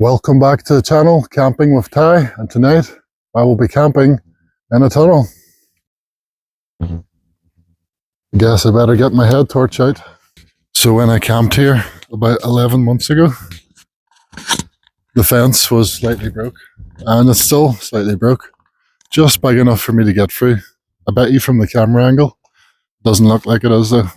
Welcome back to the channel, Camping with Ty, and tonight I will be camping in a tunnel. I guess I better get my head torch out. So when I camped here about 11 months ago, the fence was slightly broke, and it's still slightly broke, just big enough for me to get through. I bet you from the camera angle, doesn't look like it is though.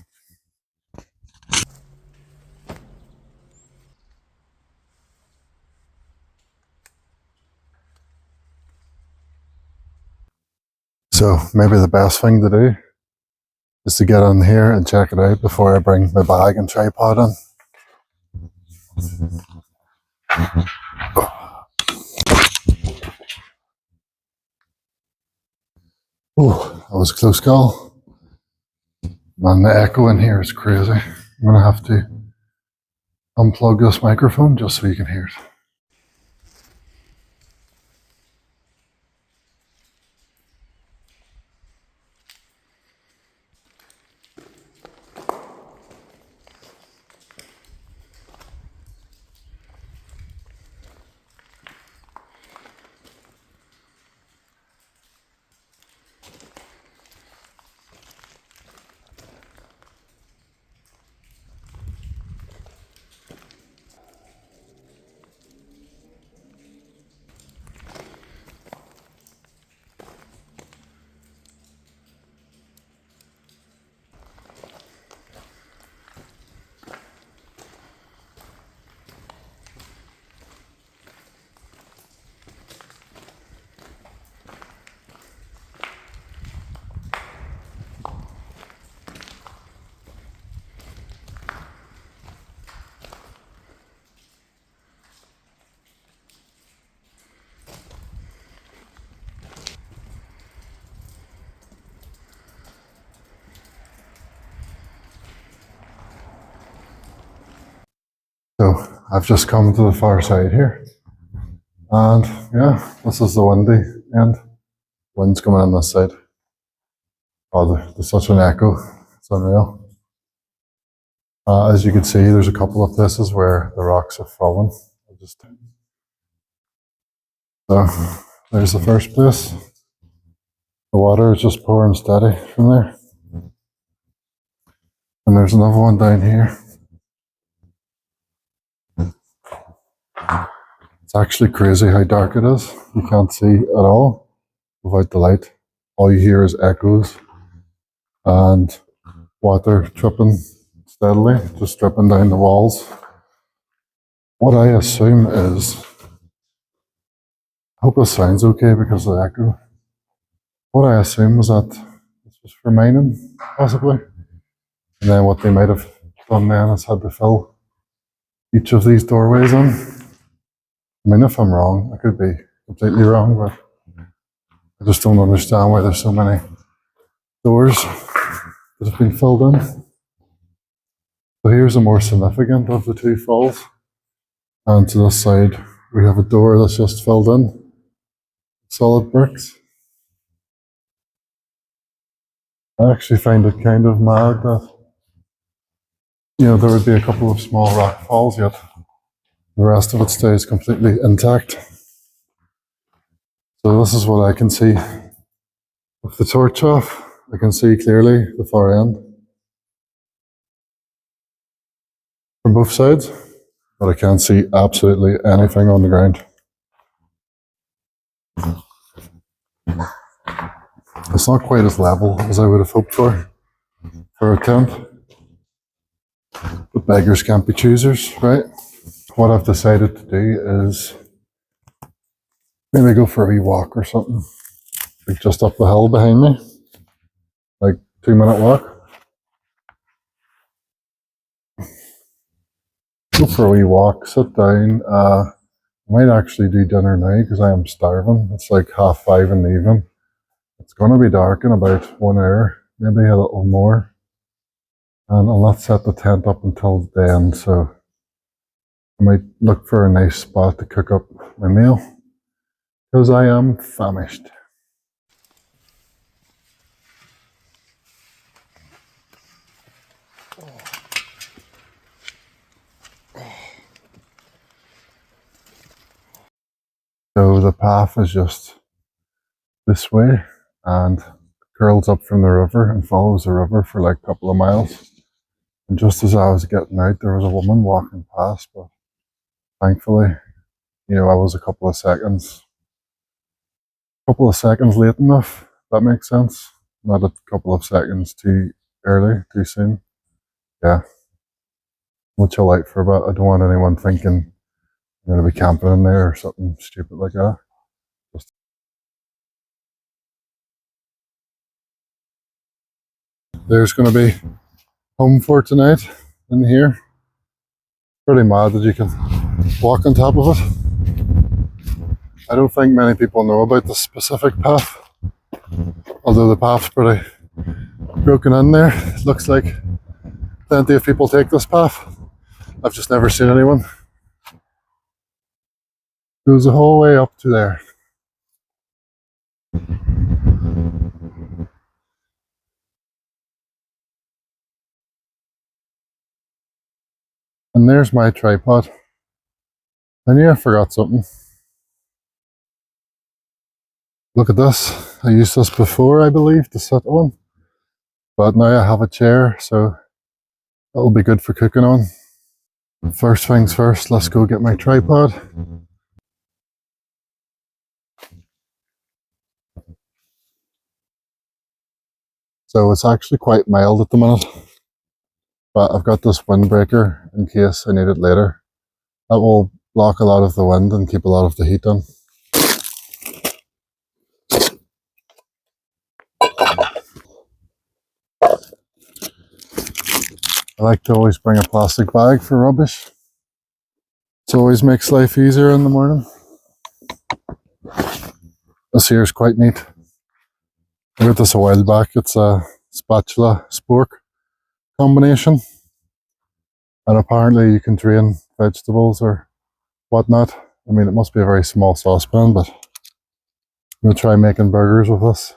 So maybe the best thing to do is to get in here and check it out before I bring my bag and tripod in. Oh, that was a close call. Man, the echo in here is crazy. I'm going to have to unplug this microphone just so you can hear it. So I've just come to the far side here, and yeah, this is the windy end. Wind's coming on this side. Oh, there's such an echo, it's unreal. As you can see, there's a couple of places where the rocks have fallen. So there's the first place. The water is just pouring steady from there. And there's another one down here. It's actually crazy how dark it is. You can't see at all without the light. All you hear is echoes and water dripping steadily, just dripping down the walls. What I assume is, I hope this sounds okay because of the echo. What I assume was that this was for mining, possibly. And then what they might have done then is had to fill each of these doorways in. I mean, if I'm wrong, I could be completely wrong, but I just don't understand why there's so many doors that have been filled in. So here's the more significant of the two falls. And to this side, we have a door that's just filled in, solid bricks. I actually find it kind of mad that, there would be a couple of small rock falls, yet the rest of it stays completely intact. So this is what I can see. With the torch off, I can see clearly the far end from both sides, but I can't see absolutely anything on the ground. It's not quite as level as I would have hoped for a camp. But beggars can't be choosers, right? What I've decided to do is maybe go for a wee walk or something. Like just up the hill behind me. Like 2-minute walk. Go for a wee walk, sit down. I might actually do dinner now because I am starving. It's like 5:30 in the evening. It's going to be dark in about 1 hour, maybe a little more. And I'll not set the tent up until then, so I might look for a nice spot to cook up my meal because I am famished. So the path is just this way and curls up from the river and follows the river for like a couple of miles. And just as I was getting out, there was a woman walking past, but thankfully, I was a couple of seconds late enough. That makes sense. Not a couple of seconds too early, too soon. Yeah. We'll chill out for a bit. I don't want anyone thinking I'm going to be camping in there or something stupid like that. There's going to be home for tonight in here. Pretty mad that you can walk on top of it. I don't think many people know about the specific path, although the path's pretty broken in there. It looks like plenty of people take this path. I've just never seen anyone. It goes the whole way up to there. And there's my tripod. I knew I forgot something. Look at this. I used this before, I believe, to sit on. But now I have a chair, so that'll be good for cooking on. First things first, let's go get my tripod. So it's actually quite mild at the minute, but I've got this windbreaker in case I need it later. That will block a lot of the wind and keep a lot of the heat on. I like to always bring a plastic bag for rubbish. It always makes life easier in the morning. This here is quite neat. I got this a while back. It's a spatula spork combination. And apparently you can drain vegetables or whatnot. I mean, it must be a very small saucepan, but I'm going to try making burgers with this.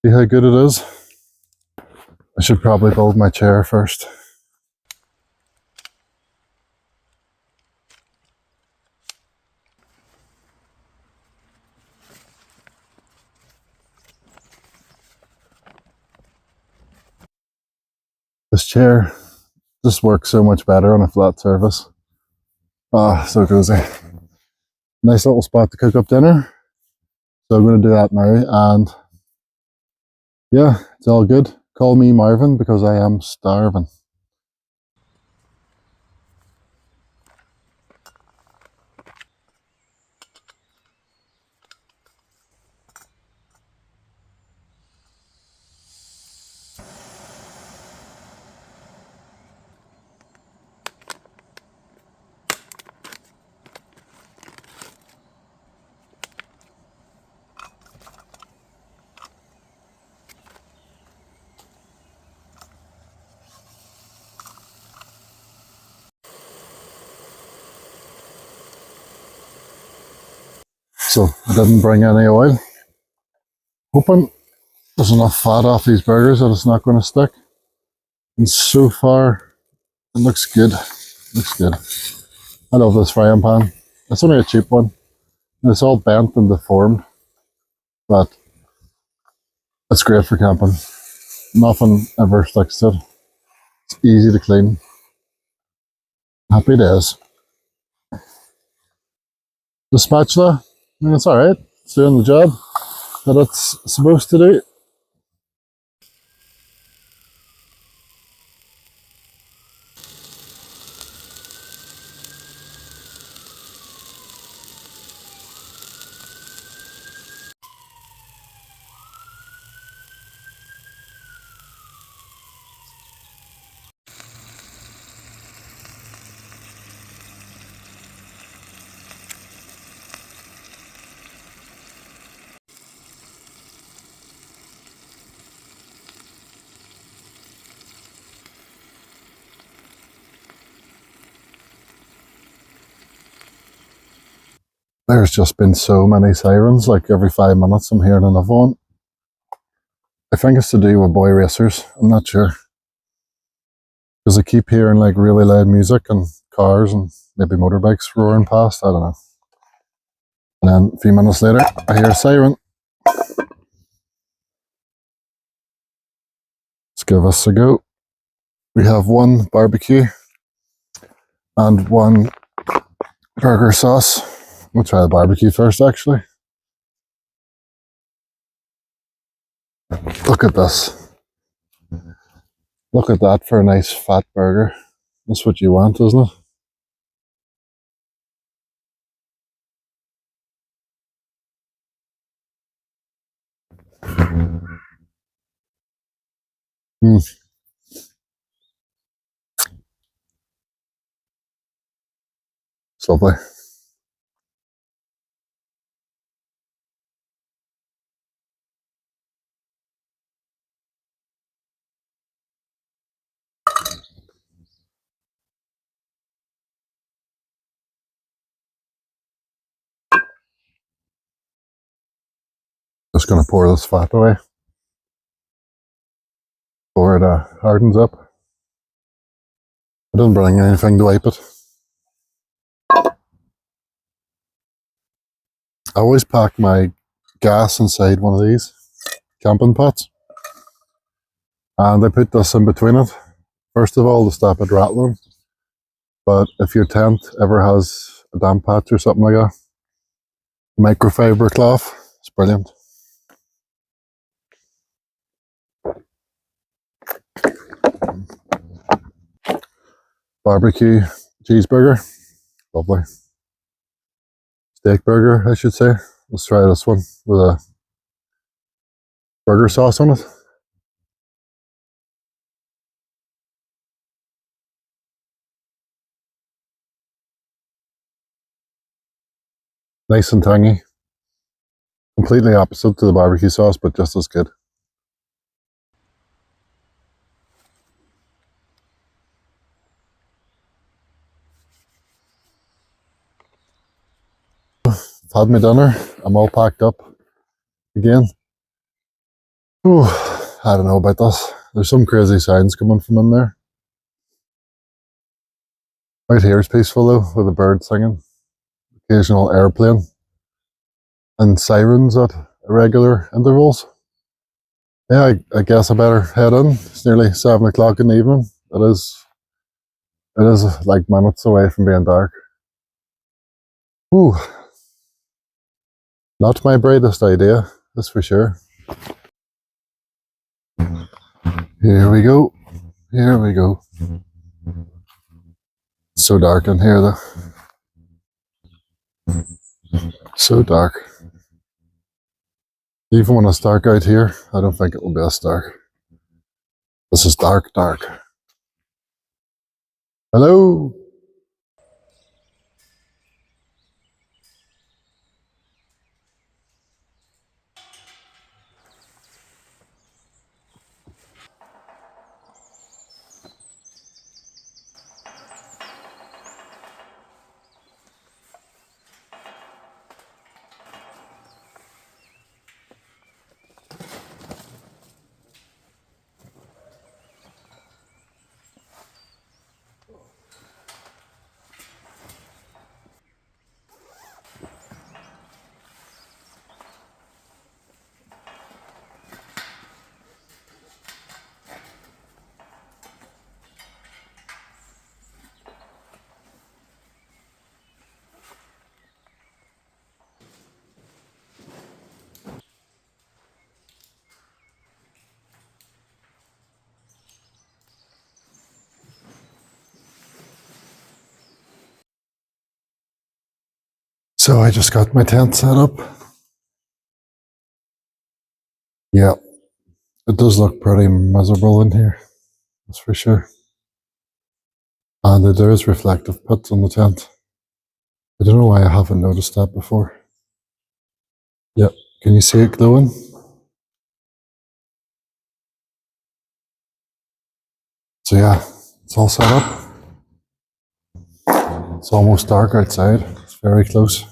See how good it is? I should probably build my chair first. This chair just works so much better on a flat surface. Ah, so cozy. Nice little spot to cook up dinner. So I'm going to do that now, and yeah, it's all good. Call me Marvin because I am starving. So I didn't bring any oil. Hoping there's enough fat off these burgers that it's not going to stick. And so far, it looks good. Looks good. I love this frying pan. It's only a cheap one. It's all bent and deformed, but it's great for camping. Nothing ever sticks to it. It's easy to clean. Happy days. The spatula, I mean, it's alright. It's doing the job that it's supposed to do. There's just been so many sirens, like every 5 minutes I'm hearing another one. I think it's to do with boy racers, I'm not sure. Because I keep hearing like really loud music and cars and maybe motorbikes roaring past, I don't know. And then a few minutes later, I hear a siren. Let's give us a go. We have one barbecue and one burger sauce. We'll try the barbecue first, actually. Look at this. Look at that for a nice fat burger. That's what you want, isn't it? Mm. It's lovely. Just going to pour this fat away before it hardens up. I didn't bring anything to wipe it. I always pack my gas inside one of these camping pots. And I put this in between it. First of all, to stop it rattling. But if your tent ever has a damp patch or something like that, microfiber cloth, it's brilliant. Barbecue cheeseburger, lovely. Steak burger, I should say. Let's try this one with a burger sauce on it. Nice and tangy. Completely opposite to the barbecue sauce, but just as good. I've had my dinner. I'm all packed up again. Ooh, I don't know about this. There's some crazy sounds coming from in there. Right here is peaceful though, with a bird singing, occasional airplane, and sirens at irregular intervals. Yeah, I guess I better head in. It's nearly 7 o'clock in the evening. It is like minutes away from being dark. Ooh, not my brightest idea, that's for sure. Here we go. Here we go. It's so dark in here though. So dark. Even when it's dark out here, I don't think it will be as dark. This is dark, dark. Hello? So I just got my tent set up. Yeah, it does look pretty miserable in here, that's for sure. And there is reflective pits on the tent. I don't know why I haven't noticed that before. Yep, can you see it glowing? So yeah, it's all set up. It's almost dark outside, it's very close.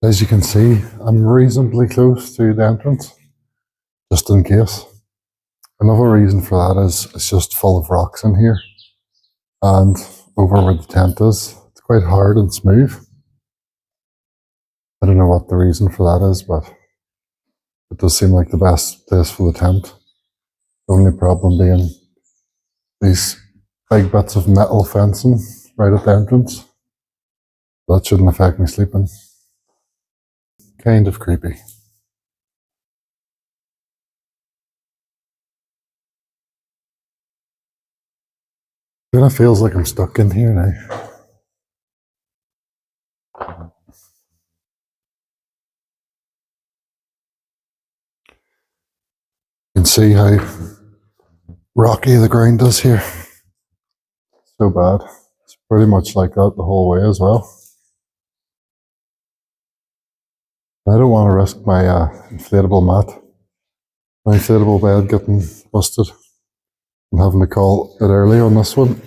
As you can see, I'm reasonably close to the entrance, just in case. Another reason for that is it's just full of rocks in here. And over where the tent is, it's quite hard and smooth. I don't know what the reason for that is, but it does seem like the best place for the tent. The only problem being these big bits of metal fencing right at the entrance. That shouldn't affect me sleeping. Kind of creepy. Kind of feels like I'm stuck in here now. You can see how rocky the ground is here. So bad. It's pretty much like that the whole way as well. I don't want to risk my inflatable mat, my inflatable bed getting busted. I'm having to call it early on this one.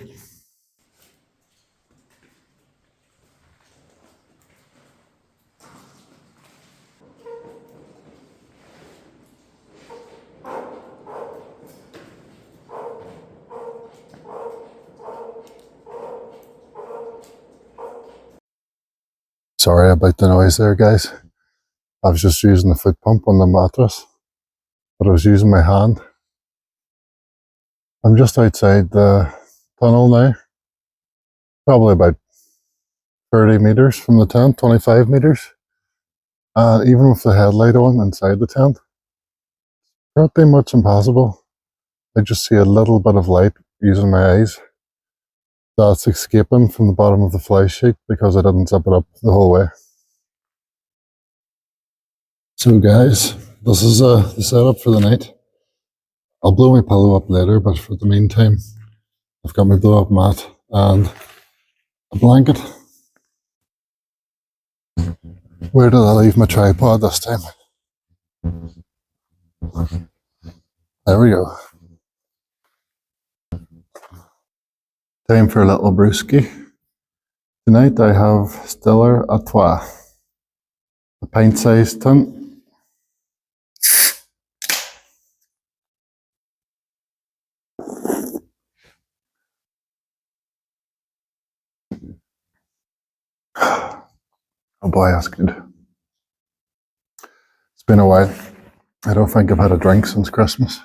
Sorry about the noise there, guys. I was just using the foot pump on the mattress, but I was using my hand. I'm just outside the tunnel now, probably about 30 metres from the tent, 25 metres. Even with the headlight on inside the tent, pretty much impossible. I just see a little bit of light using my eyes. That's escaping from the bottom of the fly sheet because I didn't zip it up the whole way. So guys, this is the setup for the night. I'll blow my pillow up later, but for the meantime, I've got my blow up mat and a blanket. Where did I leave my tripod this time? There we go. Time for a little brewski. Tonight I have Stiller à Trois, a pint-sized tin. Oh boy, that's good. It's been a while. I don't think I've had a drink since Christmas.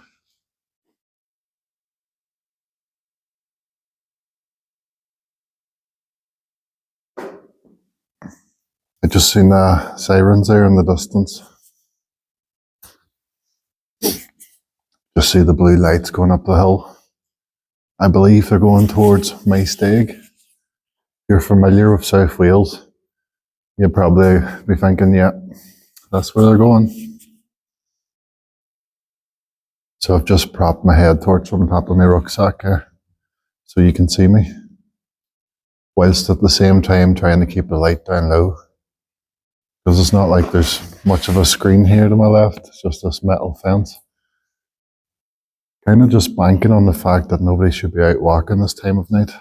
I just seen sirens there in the distance. Just see the blue lights going up the hill. I believe they're going towards Maesteg. If you're familiar with South Wales, you'd probably be thinking, yeah, that's where they're going. So I've just propped my head torch on top of my rucksack here, so you can see me, whilst at the same time trying to keep the light down low. Because it's not like there's much of a screen here to my left, it's just this metal fence. Kind of just banking on the fact that nobody should be out walking this time of night.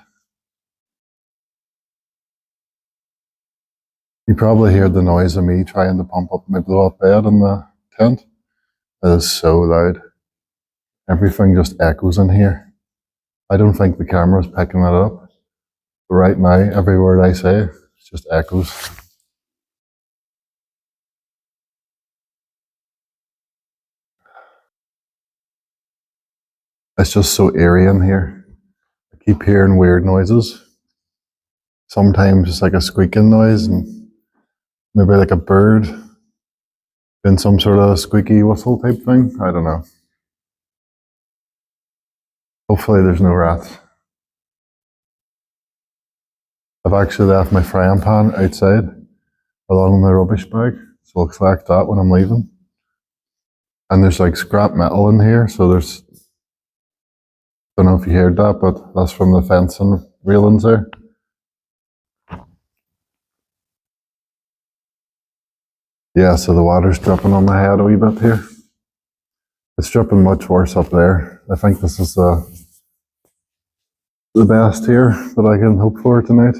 You probably hear the noise of me trying to pump up my blow-up bed in the tent. It is so loud. Everything just echoes in here. I don't think the camera's picking it up. But right now, every word I say just echoes. It's just so eerie in here. I keep hearing weird noises. Sometimes it's like a squeaking noise and maybe like a bird doing some sort of squeaky whistle type thing. I don't know. Hopefully there's no rats. I've actually left my frying pan outside along with my rubbish bag, so I'll collect that when I'm leaving. And there's like scrap metal in here, so there's, don't know if you heard that, but that's from the fencing railings there. Yeah, so the water's dripping on my head a wee bit here. It's dripping much worse up there. I think this is the best here that I can hope for tonight.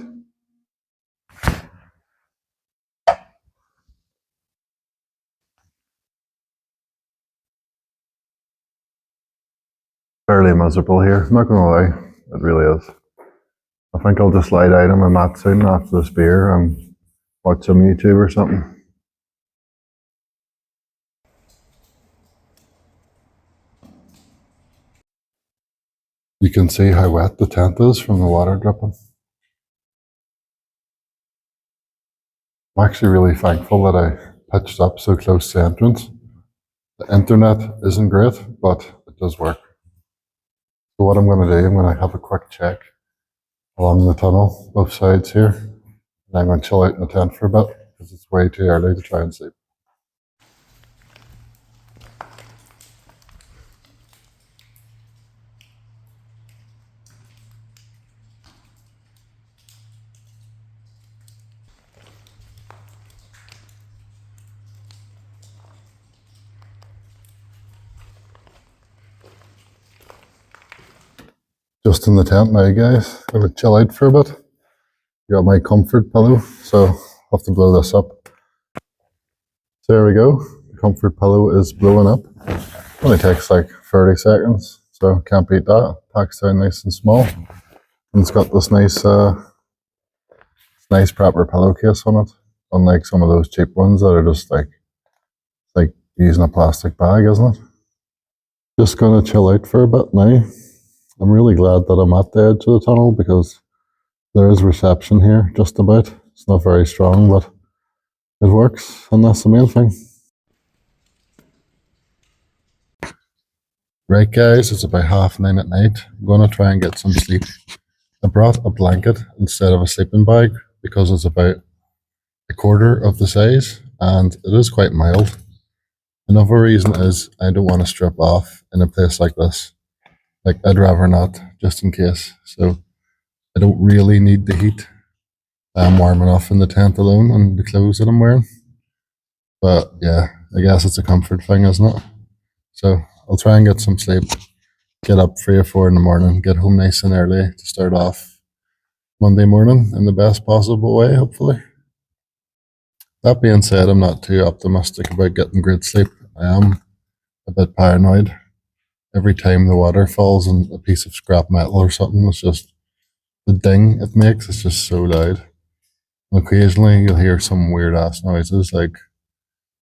Fairly miserable here, not gonna lie, it really is. I think I'll just lie down on my mat soon after this beer and watch some YouTube or something. You can see how wet the tent is from the water dripping. I'm actually really thankful that I pitched up so close to the entrance. The internet isn't great, but it does work. So what I'm going to do, I'm going to have a quick check along the tunnel, both sides here. And I'm going to chill out in the tent for a bit because it's way too early to try and sleep. Just in the tent now, guys. I'm going to chill out for a bit. Got my comfort pillow, so I'll have to blow this up. So there we go. The comfort pillow is blowing up. Only takes like 30 seconds, so can't beat that. Packs down nice and small. And it's got this nice proper pillowcase on it. Unlike some of those cheap ones that are just like using a plastic bag, isn't it? Just gonna chill out for a bit now. I'm really glad that I'm at the edge of the tunnel because there is reception here, just about. It's not very strong, but it works, and that's the main thing. Right, guys, it's about 9:30 at night. I'm going to try and get some sleep. I brought a blanket instead of a sleeping bag because it's about a quarter of the size, and it is quite mild. Another reason is I don't want to strip off in a place like this. Like, I'd rather not, just in case. So I don't really need the heat. I'm warm enough in the tent alone and the clothes that I'm wearing. But yeah, I guess it's a comfort thing, isn't it? So I'll try and get some sleep, get up 3 or 4 in the morning, get home nice and early to start off Monday morning in the best possible way, hopefully. That being said, I'm not too optimistic about getting great sleep. I am a bit paranoid. Every time the water falls on a piece of scrap metal or something, it's just the ding it makes, it's just so loud. And occasionally you'll hear some weird ass noises, like,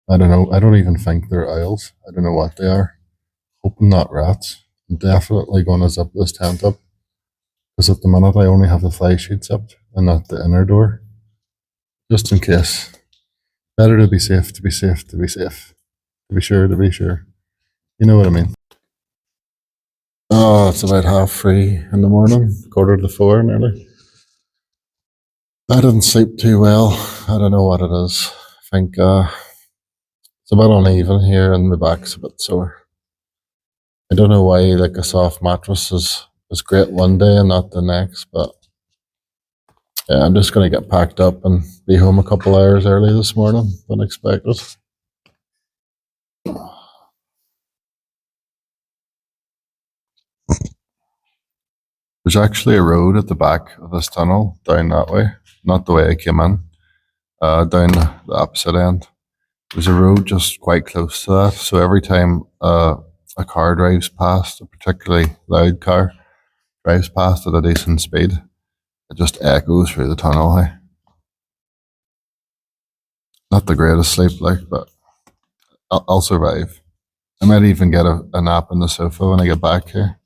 I don't know, I don't even think they're owls. I don't know what they are. Hoping not rats. I'm definitely going to zip this tent up because at the minute I only have the fly sheet zipped and not the inner door. Just in case. Better to be safe, to be safe, to be safe. To be sure, to be sure. You know what I mean. Oh, it's about 3:30 in the morning, 3:45 nearly. I didn't sleep too well. I don't know what it is. I think it's a bit uneven here and my back's a bit sore. I don't know why like a soft mattress is great one day and not the next, but yeah, I'm just going to get packed up and be home a couple hours early this morning than expected. There's actually a road at the back of this tunnel down that way, not the way I came in, down the opposite end. There's a road just quite close to that, so every time a car drives past, a particularly loud car drives past at a decent speed, it just echoes through the tunnel. Hey? Not the greatest sleep, like, but I'll survive. I might even get a nap on the sofa when I get back here.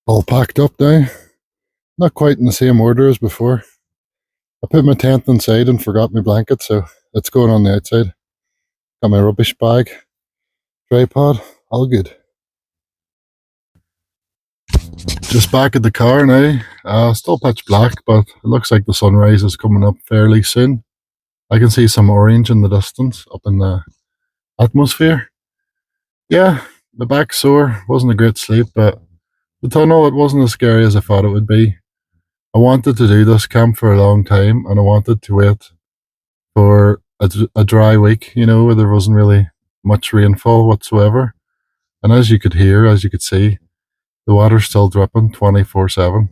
All packed up now. Not quite in the same order as before. I put my tent inside and forgot my blanket, so it's going on the outside. Got my rubbish bag, tripod, all good. Just back at the car now. Still pitch black, but it looks like the sunrise is coming up fairly soon. I can see some orange in the distance up in the atmosphere. Yeah, the back's sore. Wasn't a great sleep, but the tunnel, it wasn't as scary as I thought it would be. I wanted to do this camp for a long time, and I wanted to wait for a dry week, you know, where there wasn't really much rainfall whatsoever. And as you could hear, as you could see, the water's still dripping 24/7.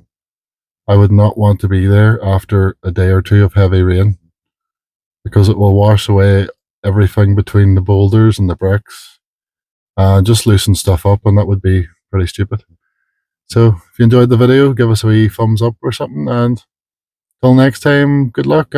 I would not want to be there after a day or two of heavy rain because it will wash away everything between the boulders and the bricks and just loosen stuff up, and that would be pretty stupid. So if you enjoyed the video, give us a wee thumbs up or something, and till next time, good luck.